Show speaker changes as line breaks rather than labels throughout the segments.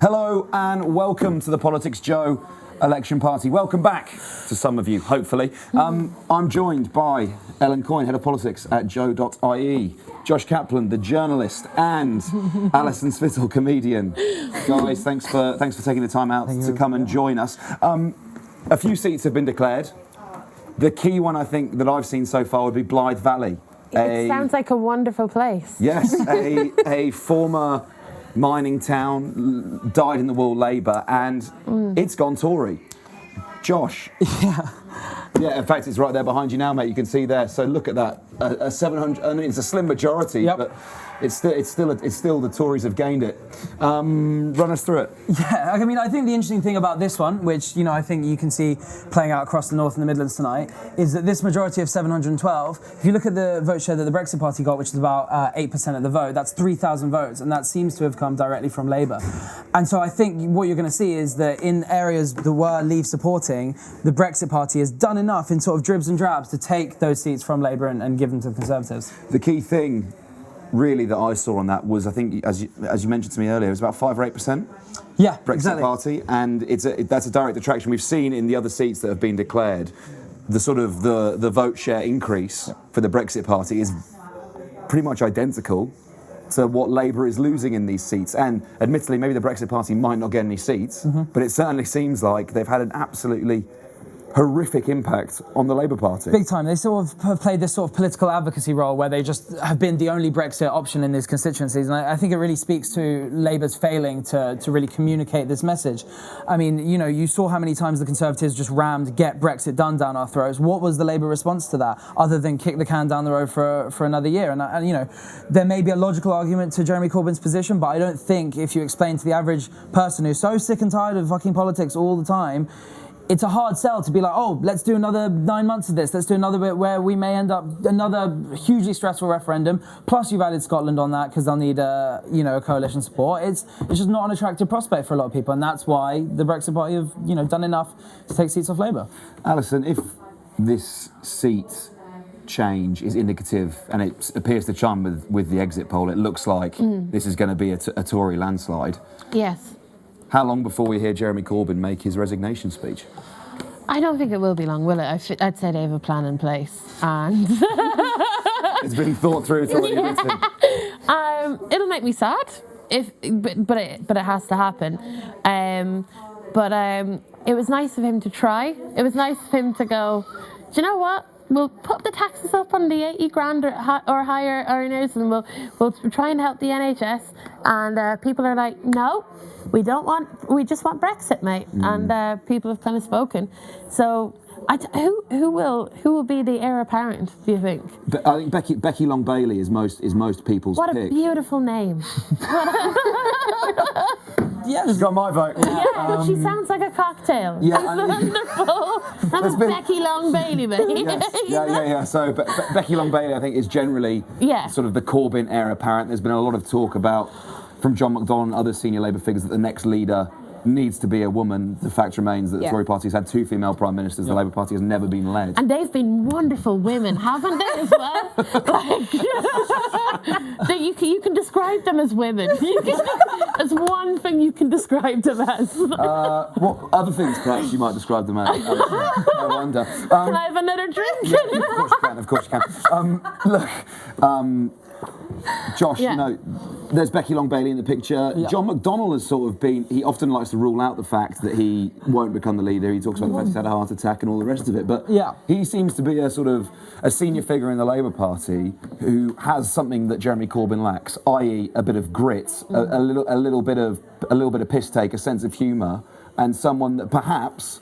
Hello and welcome to the Politics Joe election party. Welcome back to some of you, hopefully. I'm joined by Ellen Coyne, Head of Politics at joe.ie, Josh Kaplan, the journalist, and Alison Spittle, comedian. Guys, thanks for taking the time out to come and join us. A few seats have been declared. The key one, I think, that I've seen so far would be Blythe Valley.
It sounds like a wonderful place.
Yes, a former mining town, dyed-in-the-wool Labour, and it's gone Tory. Josh. Yeah, in fact, it's right there behind you now, mate. You can see there. So look at that. A 700. I mean, it's a slim majority, but it's still the Tories have gained it. Run us through it.
Yeah, I mean, I think the interesting thing about this one, which I think you can see playing out across the North and the Midlands tonight, is that this majority of 712. If you look at the vote share that the Brexit Party got, which is about 8% of the vote, that's 3,000 votes, and that seems to have come directly from Labour. And so I think what you're going to see is that in areas that were Leave supporting, the Brexit Party has done enough in sort of dribs and drabs to take those seats from Labour and give them to the Conservatives.
The key thing, really, that I saw on that was, I think, as you mentioned to me earlier, it was about 5 or 8%.
Yeah,
Brexit
exactly.
Party, and that's a direct attraction. We've seen in the other seats that have been declared, the vote share increase for the Brexit Party is pretty much identical to what Labour is losing in these seats. And admittedly, maybe the Brexit Party might not get any seats, but it certainly seems like they've had an absolutely horrific impact on the Labour Party.
Big time. They sort of have played this sort of political advocacy role where they just have been the only Brexit option in these constituencies. And I think it really speaks to Labour's failing to really communicate this message. I mean, you saw how many times the Conservatives just rammed "Get Brexit Done" down our throats. What was the Labour response to that, other than kick the can down the road for another year? And there may be a logical argument to Jeremy Corbyn's position, but I don't think if you explain to the average person who's so sick and tired of fucking politics all the time, it's a hard sell to be like, oh, let's do another 9 months of this. Let's do another bit where we may end up another hugely stressful referendum. Plus, you've added Scotland on that because they'll need a coalition support. It's just not an attractive prospect for a lot of people, and that's why the Brexit Party have done enough to take seats off Labour.
Alison, if this seat change is indicative and it appears to chime with the exit poll, it looks like this is going to be a Tory landslide.
Yes.
How long before we hear Jeremy Corbyn make his resignation speech?
I don't think it will be long, will it? I'd say they have a plan in place, and
It's been thought through. It's already written.
it'll make me sad, but it has to happen. It was nice of him to try. It was nice of him to go, do you know what? We'll put the taxes up on the 80 grand or higher earners, and we'll try and help the NHS. And people are like, no, we just want Brexit, mate. And people have kind of spoken. So who will be the heir apparent, do you think?
I think Becky Long Bailey is most people's
What
pick.
a beautiful name.
Yeah,
She's got my vote.
Yeah, but she sounds like a cocktail.
Yeah,
That's wonderful. That's Becky Long Bailey, mate.
Yes. Yeah. So Becky Long Bailey, I think, is generally sort of the Corbyn heir apparent. There's been a lot of talk about, from John McDonnell and other senior Labour figures, that the next leader needs to be a woman. The fact remains that the Tory party has had 2 female prime ministers. The Labour Party has never been led.
And they've been wonderful women, haven't they, as well? That you can describe them as women. That's one thing you can describe them as.
What other things perhaps you might describe them as? I wonder.
Can I have another drink?
Yeah, of course you can. Look, Josh, there's Becky Long Bailey in the picture. Yeah. John McDonnell has sort of been, he often likes to rule out the fact that he won't become the leader. He talks about the fact he's had a heart attack and all the rest of it. But he seems to be a sort of a senior figure in the Labour Party who has something that Jeremy Corbyn lacks, i.e. a bit of grit, a little bit of piss take, a sense of humour, and someone that perhaps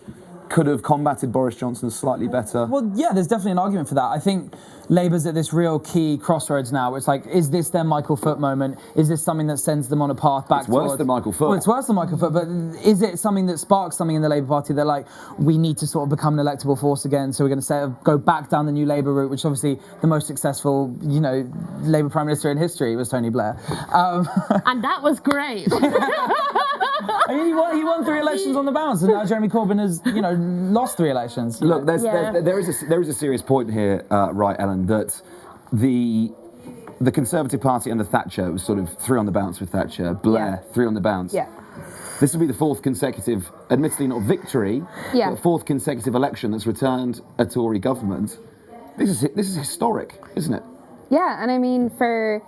could have combated Boris Johnson slightly better.
Well, yeah, there's definitely an argument for that. I think Labour's at this real key crossroads now. It's like, is this their Michael Foot moment? Is this something that sends them on a path back towards...
It's worse than Michael Foot.
Well, it's worse than Michael Foot, but is it something that sparks something in the Labour Party? They're like, we need to sort of become an electable force again, so we're going to go back down the New Labour route, which is obviously the most successful, Labour Prime Minister in history was Tony Blair.
And that was great.
I mean, he won 3 elections on the bounce, and now Jeremy Corbyn has, lost 3 elections.
Look, there is a serious point here, right, Ellen, that the Conservative Party under Thatcher was sort of 3 on the bounce with Thatcher, Blair 3 on the bounce.
Yeah.
This will be the fourth consecutive, admittedly not victory, but fourth consecutive election that's returned a Tory government. This is historic, isn't it?
Yeah, and I mean, for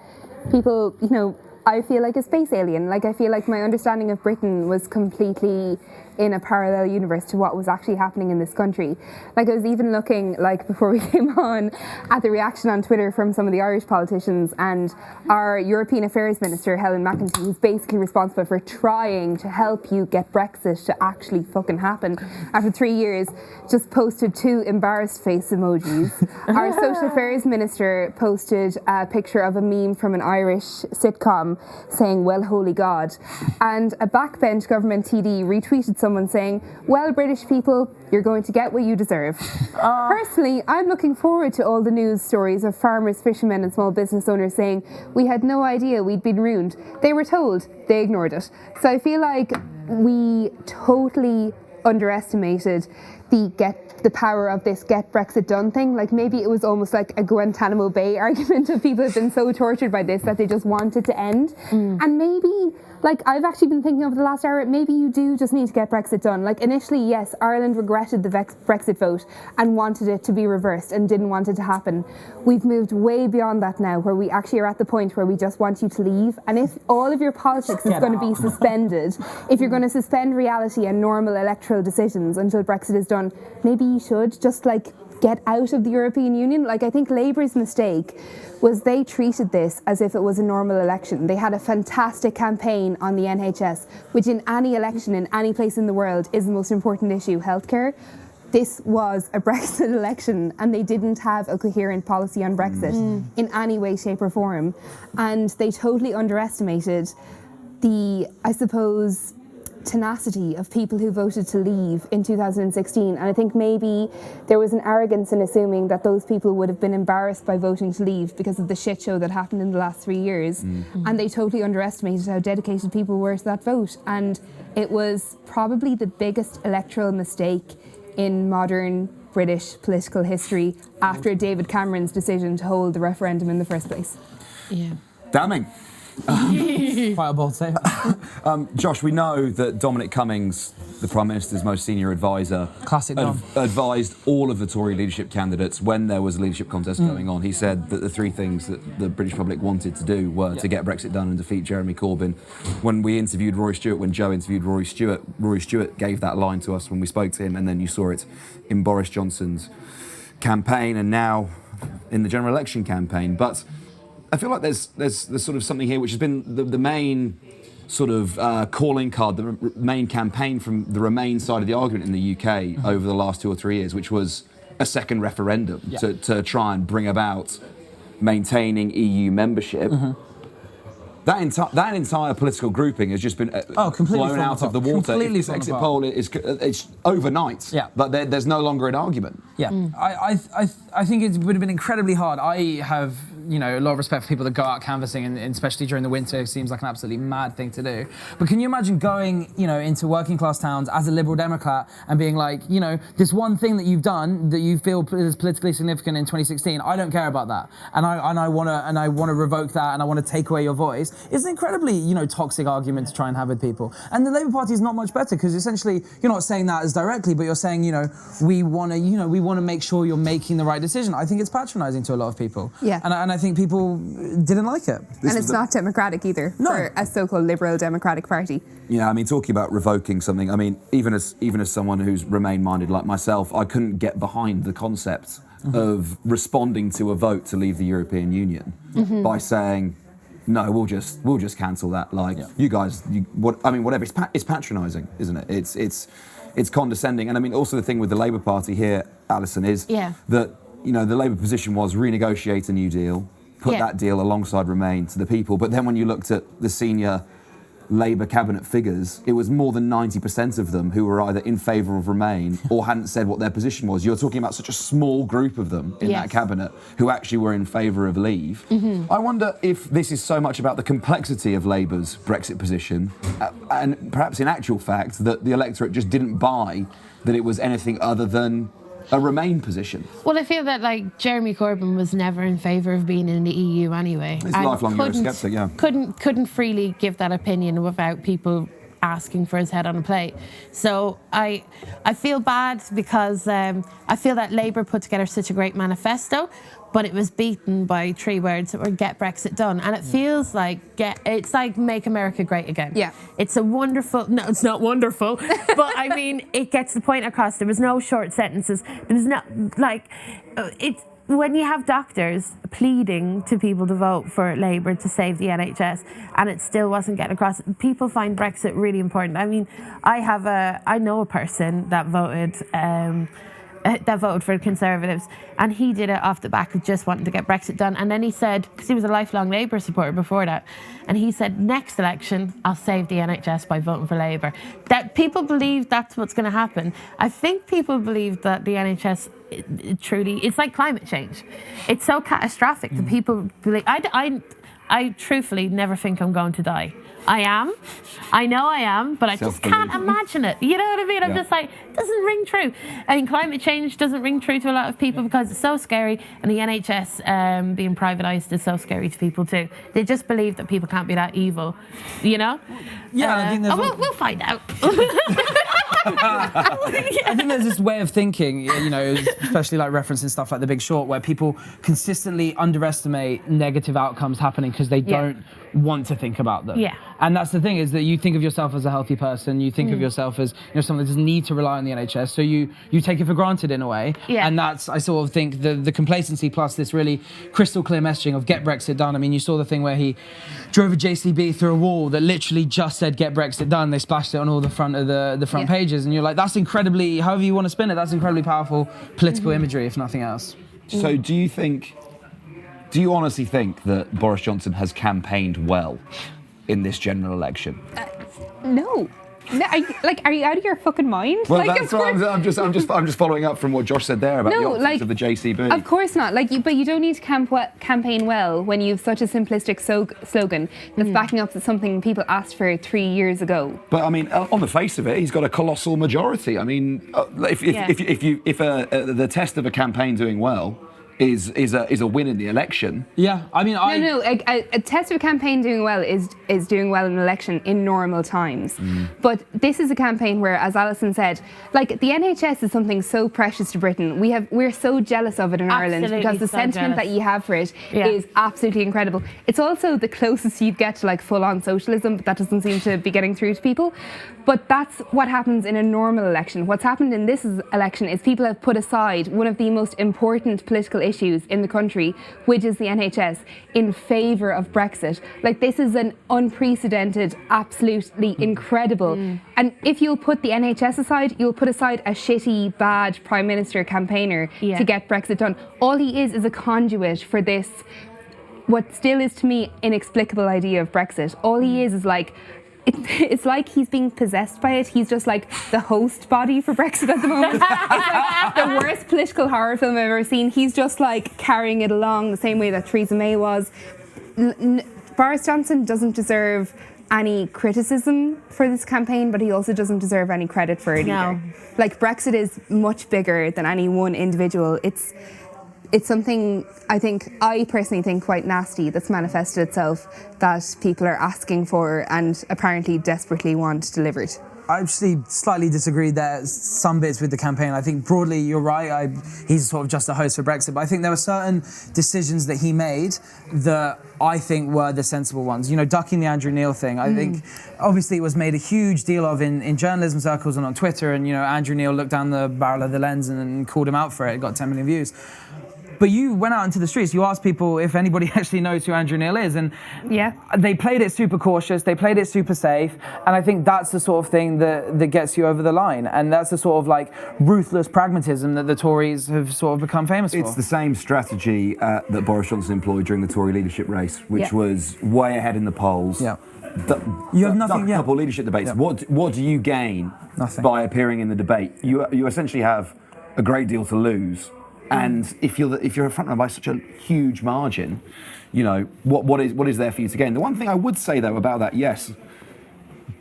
people, you know, I feel like a space alien. Like, I feel like my understanding of Britain was completely in a parallel universe to what was actually happening in this country. Like, I was even looking, like, before we came on, at the reaction on Twitter from some of the Irish politicians, and our European Affairs Minister, Helen McEntee, who's basically responsible for trying to help you get Brexit to actually fucking happen, after 3 years, just posted 2 embarrassed face emojis. Our Social Affairs Minister posted a picture of a meme from an Irish sitcom saying, "Well, holy God." And a backbench government TD retweeted someone saying, "Well, British people, you're going to get what you deserve." Personally, I'm looking forward to all the news stories of farmers, fishermen and small business owners saying, "We had no idea we'd been ruined. They were told, they ignored it." So I feel like we totally underestimated the power of this get Brexit done thing. Like, maybe it was almost like a Guantanamo Bay argument of people have been so tortured by this that they just want it to end. And maybe, like, I've actually been thinking over the last hour, maybe you do just need to get Brexit done. Like, initially, yes, Ireland regretted the Brexit vote and wanted it to be reversed and didn't want it to happen. We've moved way beyond that now, where we actually are at the point where we just want you to leave. And if all of your politics is going to be suspended, if you're going to suspend reality and normal electoral decisions until Brexit is done, maybe you should just, like, get out of the European Union. Like, I think Labour's mistake was they treated this as if it was a normal election. They had a fantastic campaign on the NHS, which in any election in any place in the world is the most important issue, healthcare. This was a Brexit election and they didn't have a coherent policy on Brexit in any way, shape or form. And they totally underestimated the, I suppose, tenacity of people who voted to leave in 2016, and I think maybe there was an arrogance in assuming that those people would have been embarrassed by voting to leave because of the shit show that happened in the last 3 years, and they totally underestimated how dedicated people were to that vote, and it was probably the biggest electoral mistake in modern British political history after David Cameron's decision to hold the referendum in the first place.
Yeah.
Damning.
Quite a bold statement.
Josh, we know that Dominic Cummings, the Prime Minister's most senior advisor,
Classic Dom.
advised all of the Tory leadership candidates when there was a leadership contest going on. He said that the 3 things that the British public wanted to do were to get Brexit done and defeat Jeremy Corbyn. When we interviewed Rory Stewart, when Joe interviewed Rory Stewart gave that line to us when we spoke to him, and then you saw it in Boris Johnson's campaign and now in the general election campaign. But I feel like there's sort of something here which has been the main sort of calling card, the main campaign from the Remain side of the argument in the UK over the last 2 or 3 years, which was a second referendum to try and bring about maintaining EU membership. That entire political grouping has just been blown out of the water.
Completely
If this exit poll it's overnight, but there's no longer an argument.
I think it would have been incredibly hard. I have, you know, a lot of respect for people that go out canvassing, and especially during the winter, it seems like an absolutely mad thing to do. But can you imagine going, you know, into working class towns as a Liberal Democrat and being like, you know, this one thing that you've done that you feel is politically significant in 2016, I don't care about that, and I want to revoke that, and I want to take away your voice. It's an incredibly, you know, toxic argument to try and have with people. And the Labour Party is not much better, because essentially you're not saying that as directly, but you're saying, you know, we want to make sure you're making the right decision. I think it's patronising to a lot of people. And I think people didn't like it.
And it's not democratic either for a so-called Liberal Democratic Party.
Yeah, I mean, talking about revoking something, I mean, even as someone who's Remain-minded like myself, I couldn't get behind the concept of responding to a vote to leave the European Union by saying, no, we'll just cancel that. Like, you guys, whatever. It's patronising, isn't it? It's condescending. And I mean, also the thing with the Labour Party here, Alison, is that, you know, the Labour position was renegotiate a new deal, put that deal alongside Remain to the people. But then when you looked at the senior Labour cabinet figures, it was more than 90% of them who were either in favour of Remain or hadn't said what their position was. You're talking about such a small group of them in that cabinet who actually were in favour of leave. I wonder if this is so much about the complexity of Labour's Brexit position and perhaps in actual fact that the electorate just didn't buy that it was anything other than a Remain position.
Well, I feel that, like, Jeremy Corbyn was never in favour of being in the EU anyway.
He's a lifelong Eurosceptic,
couldn't freely give that opinion without people asking for his head on a plate. So I feel bad because I feel that Labour put together such a great manifesto, but it was beaten by 3 words that were "Get Brexit Done," and it feels like it's like "Make America Great Again."
Yeah,
it's a wonderful. No, it's not wonderful, but I mean, it gets the point across. There was no short sentences. There was not like it's. When you have doctors pleading to people to vote for Labour to save the NHS, and it still wasn't getting across, people find Brexit really important. I mean, I know a person that voted for the Conservatives, and he did it off the back of just wanting to get Brexit done. And then he said, because he was a lifelong Labour supporter before that, and he said, next election, I'll save the NHS by voting for Labour. That people believe that's what's going to happen. I think people believe that the NHS truly, it's like climate change. It's so catastrophic that people believe. I truthfully never think I'm going to die. I know I am, but I just can't imagine it. You know what I mean? I'm just like, it doesn't ring true. I mean, climate change doesn't ring true to a lot of people because it's so scary, and the NHS being privatised is so scary to people too. They just believe that people can't be that evil, you know?
Yeah, I think
we'll find out.
I think there's this way of thinking, you know, especially like referencing stuff like The Big Short, where people consistently underestimate negative outcomes happening because they don't want to think about them.
Yeah.
And that's the thing, is that you think of yourself as a healthy person, you think of yourself as, you know, someone that doesn't need to rely on the NHS, so you take it for granted in a way.
Yeah.
And that's, I sort of think, the complacency plus this really crystal clear messaging of get Brexit done. I mean, you saw the thing where he drove a JCB through a wall that literally just said get Brexit done. They splashed it on all the front of the front pages, and you're like, that's incredibly, however you want to spin it, that's incredibly powerful political imagery, if nothing else.
So do you honestly think that Boris Johnson has campaigned well in this general election?
No. No, are you out of your fucking mind?
Well, that's what I'm just following up from what Josh said there about the optics of the JCB.
Of course not. But you don't need to campaign well when you've such a simplistic slogan that's backing up to something people asked for 3 years ago.
But I mean, on the face of it, he's got a colossal majority. I mean, if the test of a campaign doing well is a win in the election.
Yeah, I mean,
a test of a campaign doing well is doing well in an election in normal times. But this is a campaign where, as Alison said, like, the NHS is something so precious to Britain. We're so jealous of it in Ireland because the sentiment that you have for it is absolutely incredible. It's also the closest you get to like full-on socialism, but that doesn't seem to be getting through to people. But that's what happens in a normal election. What's happened in this election is people have put aside one of the most important political issues in the country, which is the NHS, in favour of Brexit. Like, this is an unprecedented, absolutely incredible. And if you'll put the NHS aside, you'll put aside a shitty, bad Prime Minister campaigner to get Brexit done. All he is a conduit for this, what still is to me inexplicable idea of Brexit. All he is like, it's like he's being possessed by it. He's just like the host body for Brexit at the moment. It's like the worst political horror film I've ever seen. He's just like carrying it along the same way that Theresa May was. Boris Johnson doesn't deserve any criticism for this campaign, but he also doesn't deserve any credit for it either. Like, Brexit is much bigger than any one individual. It's something I personally think quite nasty that's manifested itself that people are asking for and apparently desperately want delivered.
I actually slightly disagree there, some bits with the campaign. I think broadly you're right, he's sort of just a host for Brexit, but I think there were certain decisions that he made that I think were the sensible ones. You know, ducking the Andrew Neil thing, I think obviously it was made a huge deal of in journalism circles and on Twitter, and, you know, Andrew Neil looked down the barrel of the lens and called him out for it. It got 10 million views. But you went out into the streets, you asked people if anybody actually knows who Andrew Neil is, and they played it super cautious, they played it super safe, and I think that's the sort of thing that gets you over the line, and that's the sort of like ruthless pragmatism that the Tories have sort of become famous for.
It's the same strategy that Boris Johnson employed during the Tory leadership race, which was way ahead in the polls.
Yeah. You have nothing.
A couple leadership debates. What do you gain by appearing in the debate? You essentially have a great deal to lose. And if you're a front runner by such a huge margin, you know, what is there for you to gain? The one thing I would say though about that, yes,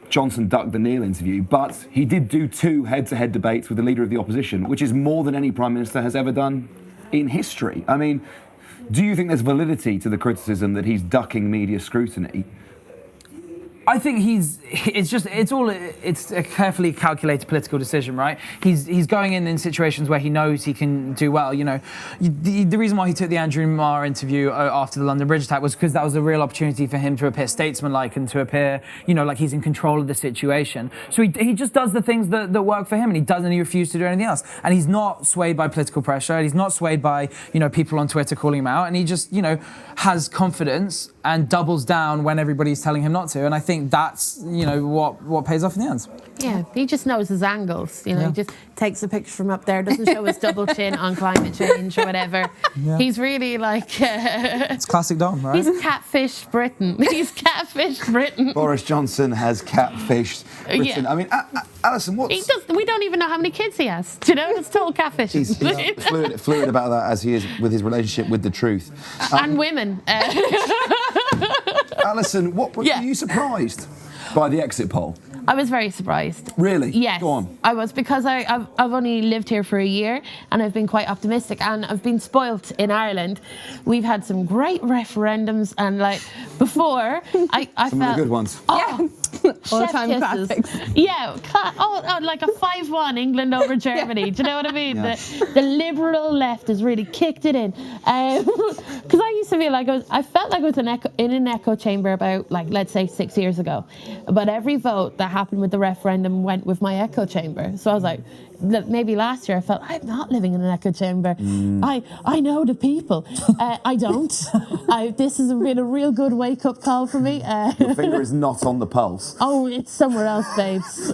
Johnson ducked the Neil interview, but he did do 2 head-to-head debates with the leader of the opposition, which is more than any Prime Minister has ever done in history. I mean, do you think there's validity to the criticism that he's ducking media scrutiny?
I think it's a carefully calculated political decision, right? He's going in situations where he knows he can do well. You know, the reason why he took the Andrew Marr interview after the London Bridge attack was because that was a real opportunity for him to appear statesmanlike and to appear, you know, like he's in control of the situation. So he just does the things that work for him, and he refuses to do anything else. And he's not swayed by political pressure. He's not swayed by, you know, people on Twitter calling him out, and he just, you know, has confidence and doubles down when everybody's telling him not to. And I think that's, you know, what pays off in the end.
Yeah, he just knows his angles. You know, he just takes a picture from up there, doesn't show his double chin on climate change or whatever. Yeah. He's really like...
it's classic Dom, right?
He's catfished Britain. He's catfished Britain.
Boris Johnson has catfished Britain. I mean, Alison,
we don't even know how many kids he has. Do you know? It's total catfish.
He's fluid about that, as he is with his relationship with the truth.
And women.
Alison, were you surprised by the exit poll?
I was very surprised.
Really?
Yes.
Go on.
I was, because I've only lived here for a year and I've been quite optimistic, and I've been spoilt in Ireland. We've had some great referendums, and like before, I
some
felt...
of the good ones.
Oh,
all-time classics.
Yeah, like a 5-1 England over Germany. Do you know what I mean?
Yeah.
The liberal left has really kicked it in. Because I used to feel like I felt like I was in an echo chamber about, like, let's say 6 years ago. But every vote that happened with the referendum went with my echo chamber. So I was like, maybe last year I felt, I'm not living in an echo chamber. I know the people. I don't. This has been a real good wake-up call for me.
Your finger is not on the pulse.
Oh, it's somewhere else, babes.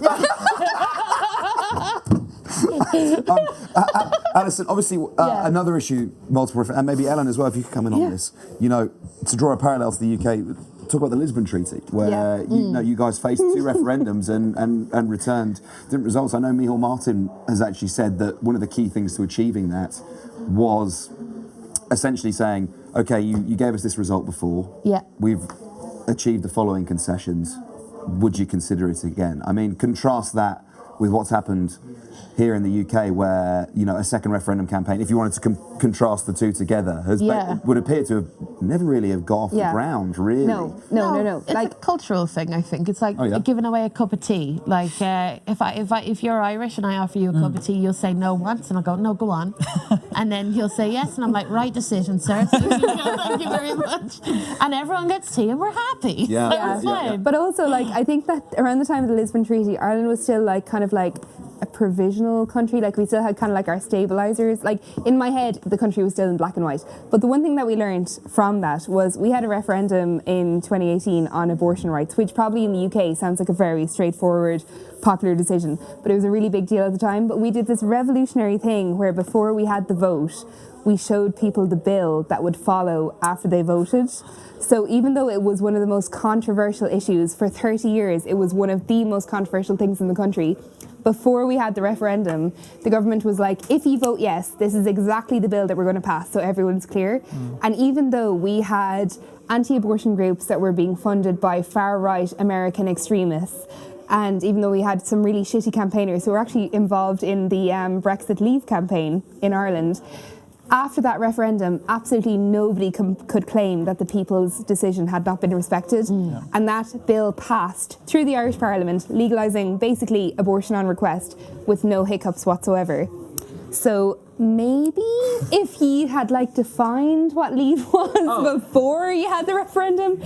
Alison, obviously, another issue, multiple, and maybe Ellen as well, if you could come in on this. You know, to draw a parallel to the UK, talk about the Lisbon Treaty, where you guys faced 2 referendums and returned different results. I know Micheál Martin has actually said that one of the key things to achieving that was essentially saying, okay, you gave us this result before.
Yeah.
We've achieved the following concessions. Would you consider it again? I mean, contrast that with what's happened here in the UK, where, you know, a second referendum campaign, if you wanted to contrast the two together, would appear to have never really have got off the ground, really.
No. It's like a cultural thing, I think. It's like giving away a cup of tea. Like, if you're Irish and I offer you a cup of tea, you'll say no once, and I'll go, no, go on. And then he'll say yes, and I'm like, right decision, sir. Thank you very much. And everyone gets tea, and we're happy. It's fine.
But also, like, I think that around the time of the Lisbon Treaty, Ireland was still like kind of like a provisional country. Like, we still had kind of like our stabilizers. Like, in my head, the country was still in black and white. But the one thing that we learned from that was we had a referendum in 2018 on abortion rights, which probably in the UK sounds like a very straightforward, popular decision, but it was a really big deal at the time. But we did this revolutionary thing where before we had the vote, we showed people the bill that would follow after they voted. So even though it was one of the most controversial issues for 30 years, it was one of the most controversial things in the country. Before we had the referendum, the government was like, if you vote yes, this is exactly the bill that we're going to pass, so everyone's clear. And even though we had anti-abortion groups that were being funded by far-right American extremists, and even though we had some really shitty campaigners who were actually involved in the Brexit Leave campaign in Ireland, after that referendum, absolutely nobody could claim that the people's decision had not been respected. And that bill passed through the Irish Parliament, legalising basically abortion on request with no hiccups whatsoever. So maybe if he had like defined what leave was before he had the referendum,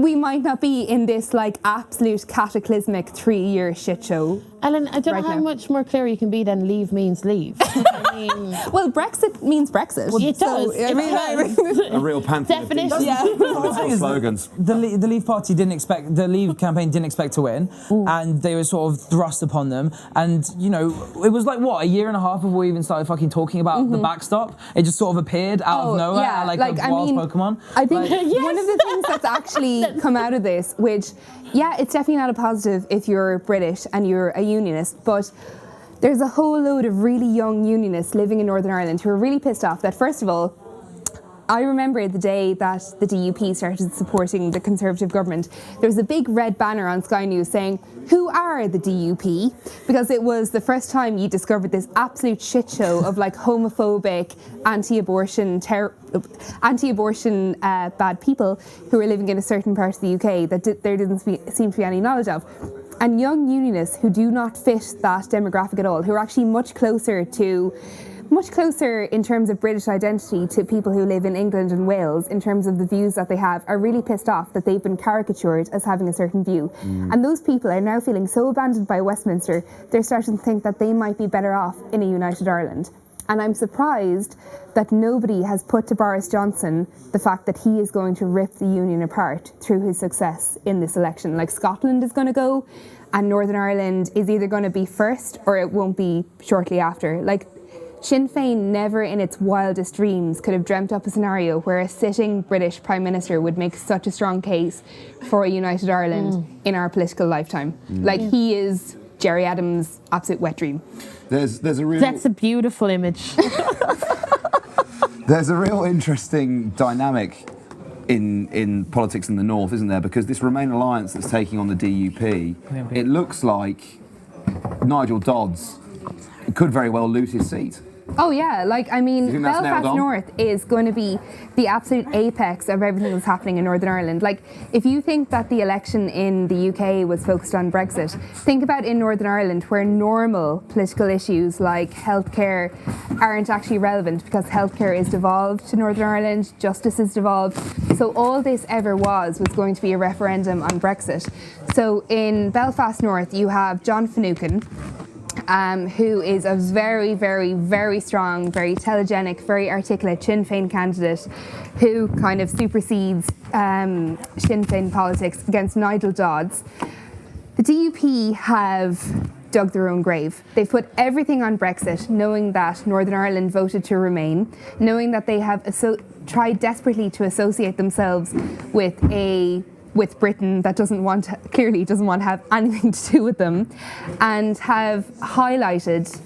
we might not be in this like absolute cataclysmic 3-year shit show.
Ellen, I don't know how much more clear you can be than leave means leave. I mean,
well, Brexit means Brexit.
Well, it does.
I mean,
a real pantheon of slogans.
The Leave Party the Leave campaign didn't expect to win, and they were sort of thrust upon them. And, you know, it was like, what, a year and a half before we even started fucking talking about the backstop? It just sort of appeared out of nowhere, like a wild Pokemon.
I think one of the things that's actually come out of this, which, it's definitely not a positive if you're British and you're a unionist, but there's a whole load of really young unionists living in Northern Ireland who are really pissed off that, first of all, I remember the day that the DUP started supporting the Conservative government, there was a big red banner on Sky News saying, "Who are the DUP?" Because it was the first time you discovered this absolute shit show of like homophobic, anti-abortion bad people who were living in a certain part of the UK that there didn't seem to be any knowledge of. And young unionists who do not fit that demographic at all, who are actually much closer in terms of British identity to people who live in England and Wales in terms of the views that they have, are really pissed off that they've been caricatured as having a certain view. And those people are now feeling so abandoned by Westminster, they're starting to think that they might be better off in a united Ireland. And I'm surprised that nobody has put to Boris Johnson the fact that he is going to rip the union apart through his success in this election. Like, Scotland is going to go, and Northern Ireland is either going to be first or it won't be shortly after. Like, Sinn Féin never in its wildest dreams could have dreamt up a scenario where a sitting British Prime Minister would make such a strong case for a united Ireland in our political lifetime. Like, he is Gerry Adams' absolute wet dream.
There's a real...
That's a beautiful image.
There's a real interesting dynamic in politics in the north, isn't there? Because this Remain alliance that's taking on the DUP, it looks like Nigel Dodds could very well lose his seat.
Oh yeah, like, I mean, Belfast North is going to be the absolute apex of everything that's happening in Northern Ireland. Like, if you think that the election in the UK was focused on Brexit, think about in Northern Ireland where normal political issues like healthcare aren't actually relevant because healthcare is devolved to Northern Ireland, justice is devolved. So all this ever was going to be a referendum on Brexit. So in Belfast North, you have John Finucane, who is a very, very, very strong, very telegenic, very articulate Sinn Féin candidate who kind of supersedes Sinn Féin politics against Nigel Dodds. The DUP have dug their own grave. They've put everything on Brexit, knowing that Northern Ireland voted to remain, knowing that they have tried desperately to associate themselves with Britain that clearly doesn't want to have anything to do with them, and have highlighted,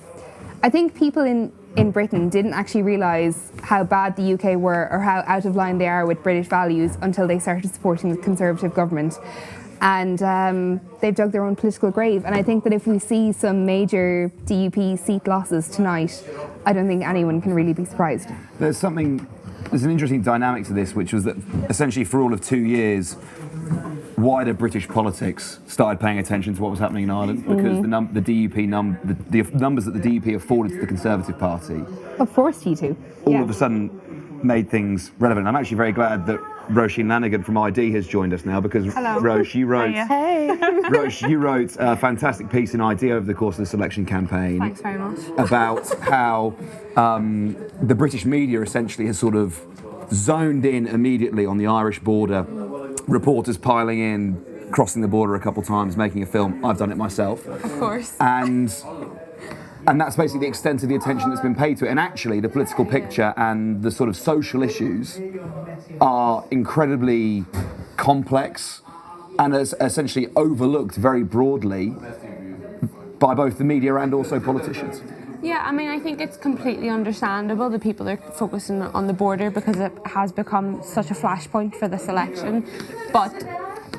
I think people in Britain didn't actually realise how bad the UK were or how out of line they are with British values until they started supporting the Conservative government. And they've dug their own political grave. And I think that if we see some major DUP seat losses tonight, I don't think anyone can really be surprised.
There's an interesting dynamic to this, which was that essentially for all of 2 years, wider British politics started paying attention to what was happening in Ireland because the numbers that the DUP afforded to the Conservative Party,
forced you to,
all of a sudden made things relevant. I'm actually very glad that Roisin Lanigan from ID has joined us now because Roish, you wrote a fantastic piece in ID over the course of the selection campaign.
Thanks very much.
About how the British media essentially has sort of zoned in immediately on the Irish border, reporters piling in, crossing the border a couple of times, making a film. I've done it myself.
Of course.
And that's basically the extent of the attention that's been paid to it. And actually, the political picture and the sort of social issues are incredibly complex and is essentially overlooked very broadly by both the media and also politicians.
Yeah, I mean, I think it's completely understandable that people are focusing on the border because it has become such a flashpoint for this election. But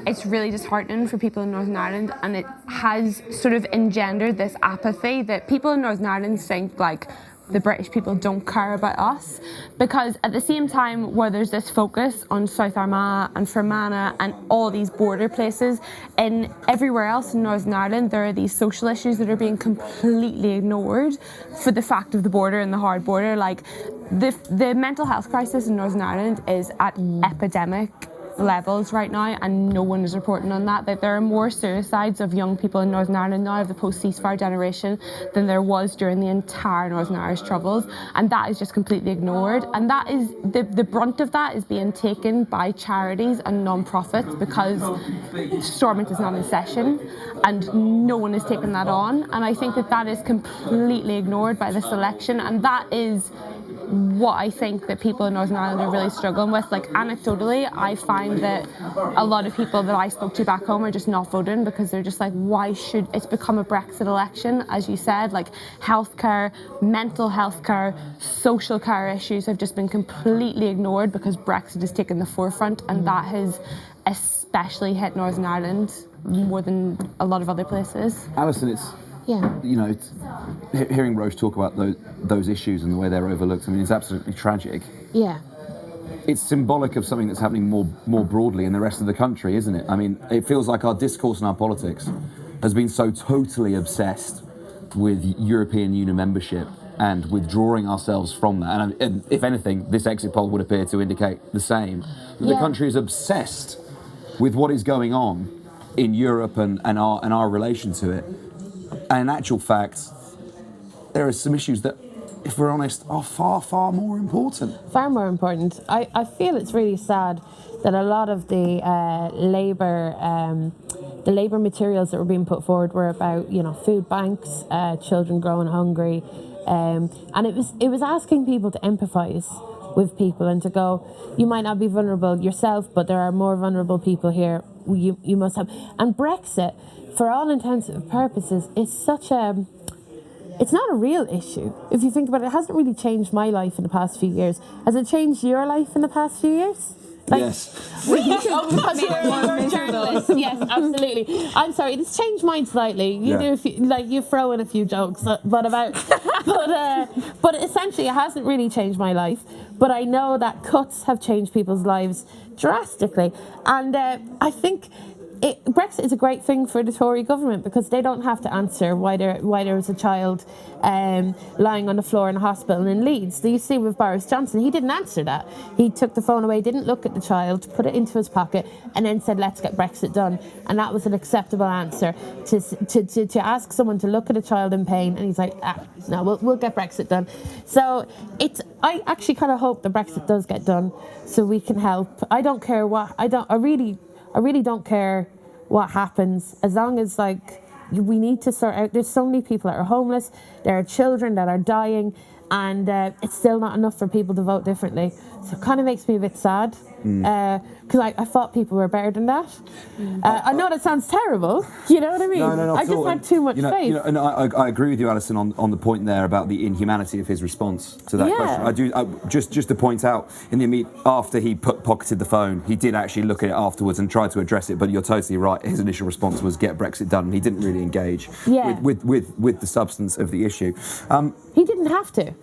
it's really disheartening for people in Northern Ireland, and it has sort of engendered this apathy that people in Northern Ireland think, like, the British people don't care about us, because at the same time where there's this focus on South Armagh and Fermanagh and all these border places, and everywhere else in Northern Ireland there are these social issues that are being completely ignored for the fact of the border and the hard border. Like the mental health crisis in Northern Ireland is at epidemic levels right now, and no one is reporting on that. That there are more suicides of young people in Northern Ireland now of the post-ceasefire generation than there was during the entire Northern Irish Troubles, and that is just completely ignored. And that is the brunt of that is being taken by charities and non-profits because Stormont is not in session and no one is taking that on. And I think that is completely ignored by this election, and that is what I think that people in Northern Ireland are really struggling with. Like, anecdotally, I find that a lot of people that I spoke to back home are just not voting because they're just like, why should it's become a Brexit election? As you said, like healthcare, mental health care, social care issues have just been completely ignored because Brexit has taken the forefront, and that has especially hit Northern Ireland more than a lot of other places.
Alison, it's
Yeah.
you know, hearing Rose talk about those issues and the way they're overlooked, I mean, it's absolutely tragic.
Yeah.
It's symbolic of something that's happening more broadly in the rest of the country, isn't it? I mean, it feels like our discourse and our politics has been so totally obsessed with European Union membership and withdrawing ourselves from that. And if anything, this exit poll would appear to indicate the same. That the country is obsessed with what is going on in Europe and our relation to it. And in actual fact, there are some issues that, if we're honest, are far, far more important.
Far more important. I feel it's really sad that a lot of the labour materials that were being put forward were about, you know, food banks, children growing hungry, and it was asking people to empathise with people and to go, you might not be vulnerable yourself, but there are more vulnerable people here. You must have. And Brexit, for all intents and purposes, is such a... It's not a real issue. If you think about it, it hasn't really changed my life in the past few years. Has it changed your life in the past few years? Like,
yes.
Because you're a journalist. Yes, absolutely. I'm sorry, it's changed mine slightly. You do a few, like you throw in a few jokes, but essentially it hasn't really changed my life. But I know that cuts have changed people's lives drastically, and I think Brexit is a great thing for the Tory government because they don't have to answer why there was a child lying on the floor in a hospital in Leeds. You see with Boris Johnson, he didn't answer that. He took the phone away, didn't look at the child, put it into his pocket, and then said, "Let's get Brexit done." And that was an acceptable answer to ask someone to look at a child in pain. And he's like, "No, we'll get Brexit done." So I actually kind of hope that Brexit does get done, so we can help. I don't care what I really don't care what happens, as long as we need to sort out. There's so many people that are homeless, there are children that are dying, and it's still not enough for people to vote differently. So it kind of makes me a bit sad, because I thought people were better than that. I know that sounds terrible, you know what I mean?
No,
I just had too much faith.
And I agree with you, Alison, on the point there about the inhumanity of his response to that question. Just to point out, in the immediate after he pocketed the phone, he did actually look at it afterwards and try to address it. But you're totally right. His initial response was get Brexit done, and he didn't really engage with the substance of the issue.
He didn't have to,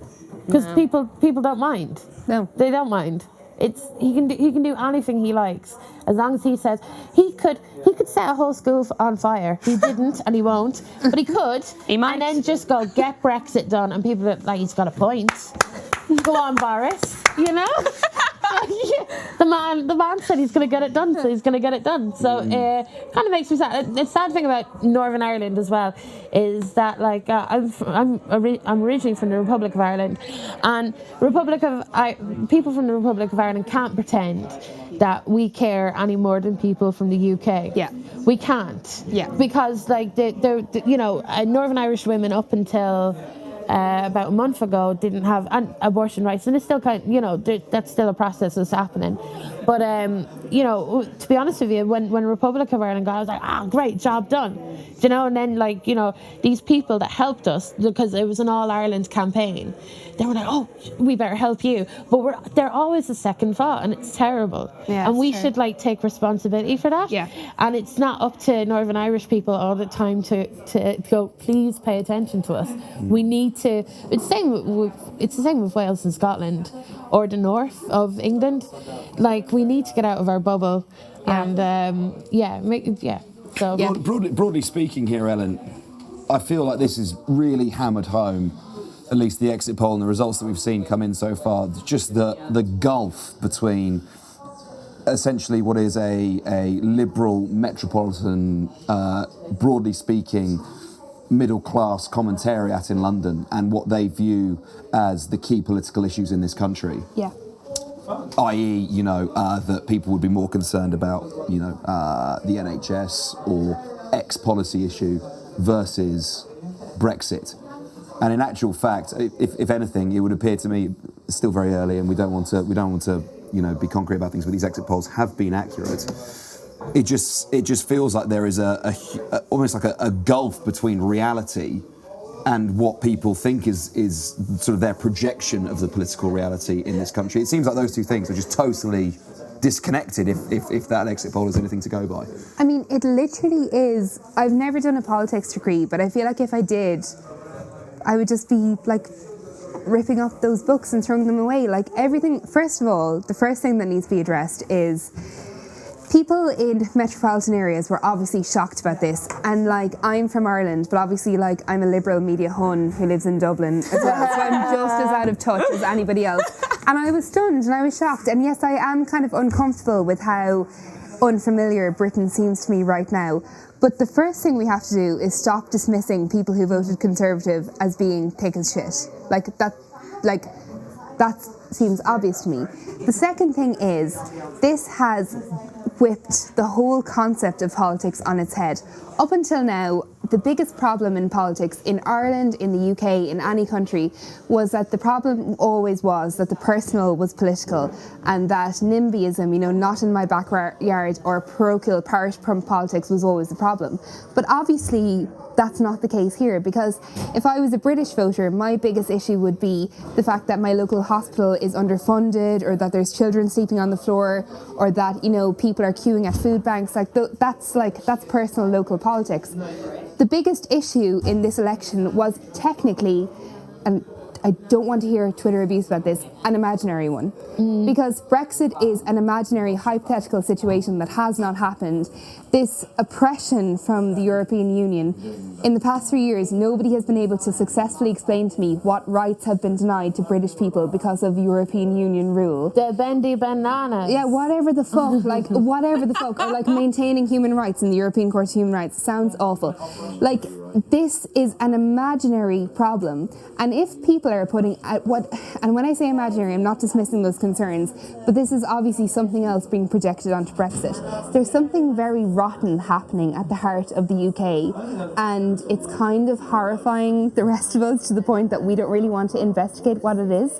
because people don't mind. No, they don't mind. He can do anything he likes, as long as he says he could set a whole school on fire. He didn't, and he won't, but he could.
He might.
And then just go get Brexit done, and people are like, he's got a point. Go on, Boris. You know. The man said he's going to get it done, so he's going to get it done. So kind of makes me sad. The sad thing about Northern Ireland as well is that I'm originally from the Republic of Ireland, and people from the Republic of Ireland can't pretend that we care any more than people from the UK. Yeah, we can't. Yeah, because they're Northern Irish women up until about a month ago didn't have abortion rights, and it's still that's still a process that's happening. But to be honest with you, when Republic of Ireland got, I was like, great, job done, and then these people that helped us, because it was an All Ireland campaign, they were like, oh, we better help you, but they're always a second thought, and it's terrible. Yeah, and we should take responsibility for that. Yeah, and it's not up to Northern Irish people all the time to go, please pay attention to us. We need to. It's the same with Wales and Scotland, or the north of England. We need to get out of our bubble, and So
broadly speaking, here, Ellen, I feel like this is really hammered home. At least the exit poll and the results that we've seen come in so far. Just the gulf between essentially what is a liberal metropolitan, broadly speaking, middle-class commentariat in London and what they view as the key political issues in this country. Yeah. I.e., that people would be more concerned about, the NHS or X policy issue versus Brexit. And in actual fact, if anything, it would appear to me it's still very early, and we don't want to be concrete about things, but these exit polls have been accurate. It just feels like there is almost like a gulf between reality and what people think is sort of their projection of the political reality in this country. It seems like those two things are just totally disconnected if that exit poll is anything to go by.
I mean, it literally is. I've never done a politics degree, but I feel like if I did, I would just be like ripping up those books and throwing them away. Like everything, first of all, the first thing that needs to be addressed is people in metropolitan areas were obviously shocked about this, and like I'm from Ireland, but obviously like I'm a liberal media hun who lives in Dublin as well, so I'm just as out of touch as anybody else. And I was stunned and I was shocked, and yes, I am kind of uncomfortable with how unfamiliar Britain seems to me right now. But the first thing we have to do is stop dismissing people who voted Conservative as being thick as shit. That seems obvious to me. The second thing is, this has whipped the whole concept of politics on its head. Up until now, the biggest problem in politics in Ireland, in the UK, in any country, was that the problem always was that the personal was political, and that NIMBYism, not in my backyard, or parochial parish politics was always the problem. But obviously, that's not the case here, because if I was a British voter, my biggest issue would be the fact that my local hospital is underfunded, or that there's children sleeping on the floor, or that people are queuing at food banks. That's personal local politics. The biggest issue in this election was technically, and I don't want to hear Twitter abuse about this, an imaginary one. Because Brexit is an imaginary, hypothetical situation that has not happened. This oppression from the European Union, in the past 3 years, nobody has been able to successfully explain to me what rights have been denied to British people because of European Union rule.
The bendy bananas.
Yeah, whatever the fuck, whatever the fuck, or maintaining human rights in the European Court of Human Rights. Sounds awful. This is an imaginary problem, and if people are putting at and when I say imaginary, I'm not dismissing those concerns, but this is obviously something else being projected onto Brexit. There's something very rotten happening at the heart of the UK, and it's kind of horrifying the rest of us to the point that we don't really want to investigate what it is.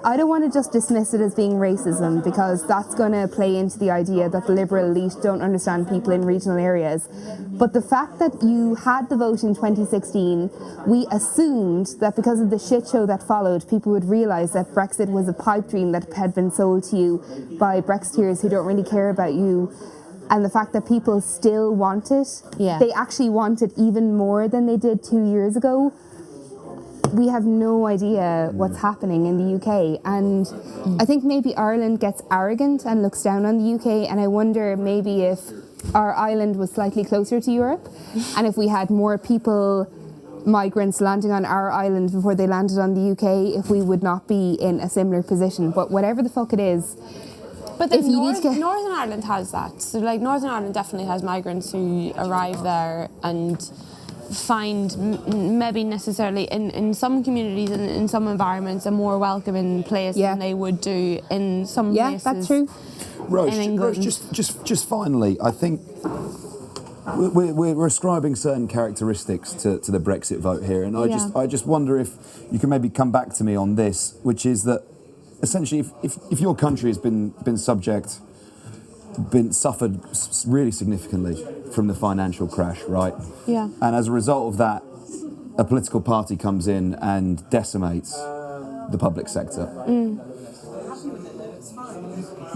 I don't want to just dismiss it as being racism, because that's going to play into the idea that the liberal elite don't understand people in regional areas. But the fact that you had the vote in 2016, we assumed that because of the shit show that followed, people would realise that Brexit was a pipe dream that had been sold to you by Brexiteers who don't really care about you. And the fact that people still want it, they actually want it even more than they did 2 years ago. We have no idea what's happening in the UK, and I think maybe Ireland gets arrogant and looks down on the UK, and I wonder maybe if our island was slightly closer to Europe, and if we had more migrants landing on our island before they landed on the UK, if we would not be in a similar position. But whatever the fuck it is,
but then Northern Ireland has that. So Northern Ireland definitely has migrants who arrive there and find maybe necessarily in some communities and in some environments a more welcoming place than they would do in some places.
Yeah, that's true.
Rose, just finally, I think we're ascribing certain characteristics to the Brexit vote here, and I just wonder if you can maybe come back to me on this, which is that essentially if your country has been suffered really significantly from the financial crash, right?
Yeah.
And as a result of that, a political party comes in and decimates the public sector.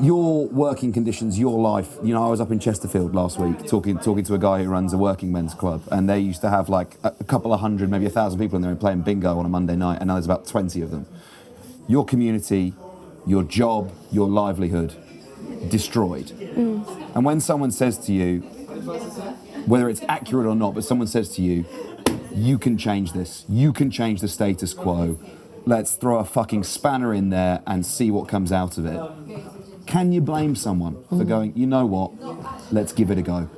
Your working conditions, your life. I was up in Chesterfield last week talking to a guy who runs a working men's club, and they used to have a couple of hundred, maybe 1,000 people in there and playing bingo on a Monday night, and now there's about 20 of them. Your community, your job, your livelihood, destroyed. And when someone says to you, whether it's accurate or not, but someone says to you, you can change this, you can change the status quo, let's throw a fucking spanner in there and see what comes out of it. Can you blame someone for going, you know what, let's give it a go?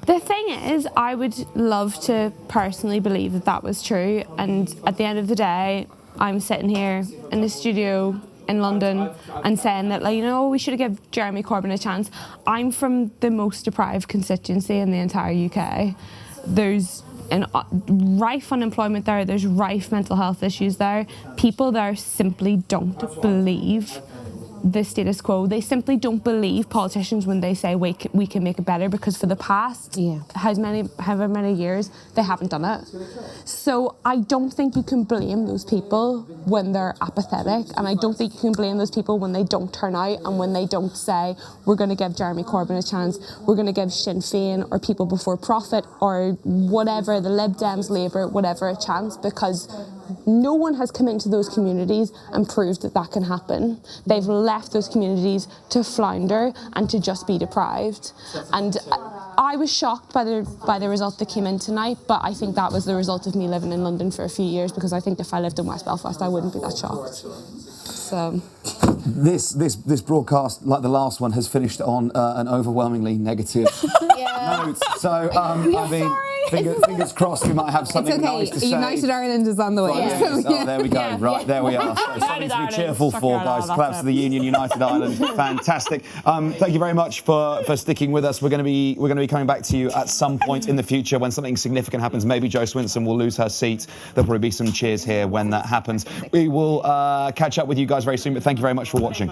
The thing is, I would love to personally believe that was true, and at the end of the day, I'm sitting here in the studio in London and saying that, we should have given Jeremy Corbyn a chance. I'm from the most deprived constituency in the entire UK. There's rife unemployment there. There's rife mental health issues there. People there simply don't believe the status quo. They simply don't believe politicians when they say we can make it better, because for the past however many years they haven't done it. So I don't think you can blame those people when they're apathetic, and I don't think you can blame those people when they don't turn out and when they don't say we're going to give Jeremy Corbyn a chance, we're going to give Sinn Féin or People Before Profit or whatever, the Lib Dems, Labour, whatever, a chance, because no one has come into those communities and proved that that can happen. They've left those communities to flounder and to just be deprived. And I was shocked by the result that came in tonight, but I think that was the result of me living in London for a few years, because I think if I lived in West Belfast, I wouldn't be that shocked. So
this broadcast, like the last one, has finished on an overwhelmingly negative note. So I mean, fingers crossed we might have something nice to say.
United Ireland is on the way.
Right, oh, there we go. Right, there we are. So something to be cheerful for, guys. Collapse of the Union, United Ireland, fantastic. Thank you very much for sticking with us. We're going to be coming back to you at some point in the future when something significant happens. Maybe Jo Swinson will lose her seat. There'll probably be some cheers here when that happens. We will catch up with you guys very soon. But thank you very much for watching.